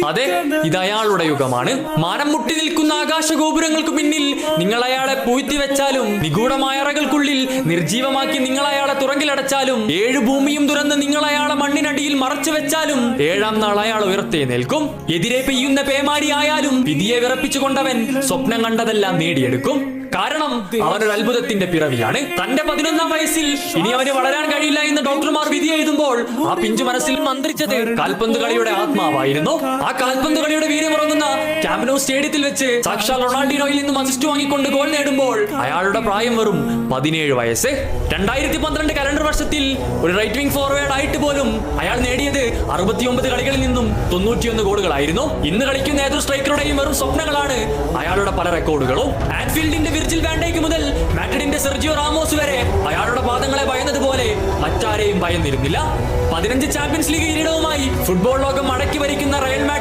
അതെ, ഇത് അയാളുടെ യുഗമാണ്. മാനം മുട്ടി നിൽക്കുന്ന ആകാശഗോപുരങ്ങൾക്ക് പിന്നിൽ നിങ്ങൾ അയാളെ പൂഴ്ത്തി വെച്ചാലും, നിഗൂഢമായ അറകൾക്കുള്ളിൽ നിർജീവമാക്കി നിങ്ങൾ അയാളെ തുറങ്കിലടച്ചാലും, 7 ഭൂമിയും തുറന്ന് നിങ്ങൾ അയാളെ മണ്ണിനടിയിൽ മറച്ചു വെച്ചാലും, 7-ാം നാൾ അയാൾ ഉയർത്തേ നിൽക്കും. എതിരെ പെയ്യുന്ന പേമാരി ആയാലും വിധിയെ വിറപ്പിച്ചുകൊണ്ടവൻ സ്വപ്നം കണ്ടതെല്ലാം നേടിയെടുക്കും. കാരണം അവനൊരു അത്ഭുതത്തിന്റെ പിറവിയാണ്. തന്റെ 11-ാം വയസ്സിൽ ഇനി അവന് വളരാൻ കഴിയില്ല എന്ന് ഡോക്ടർമാർ വിധി എഴുതുമ്പോൾ ആ പിഞ്ചു മനസ്സിൽ മന്ത്രിച്ചത് കാൽപന്ത് കളിയുടെ ആത്മാവായിരുന്നു. ആ കാൽപന്ത് കളിയുടെ വീര്യമുറങ്ങുന്ന ക്യാമ്പ് നൂ സ്റ്റേഡിയത്തിൽ വെച്ച് സാക്ഷാൽ റൊണാൾഡിനോയിൽ നിന്നും അസിസ്റ്റ് വാങ്ങിക്കൊണ്ട് ഗോൾ നേടുമ്പോൾ അയാളുടെ പ്രായം വെറും 17 വയസ്സ്. 2012 കലണ്ടർ വർഷത്തിൽ ഒരു റൈറ്റ് വിംഗ് ഫോർവേഡ് ആയിട്ട് പോലും അയാൾ നേടിയത് 69 കളികളിൽ നിന്നും 91 ഗോളുകളായിരുന്നു. ഇന്ന് കളിക്കുന്ന ഏതൊരു സ്ട്രൈക്കറുടെയും വെറും സ്വപ്നങ്ങളാണ് അയാളുടെ പല റെക്കോർഡുകളും. ആൻഫീൽഡിന്റെ വിർജിൽ വാൻ ഡൈക്ക് മുതൽ മാഡ്രിഡിന്റെ സെർജിയോ റാമോസ് വരെ അയാളുടെ പാദങ്ങളെ ഭയന്നതുപോലെ മറ്റാരെയും ഭയന്നിരുന്നില്ല. 15 ചാമ്പ്യൻസ് ലീഗ് കിരീടവുമായി ഫുട്ബോൾ ലോകം മടക്കി ഭരിക്കുന്ന റയൽ മാഡ്രിഡ്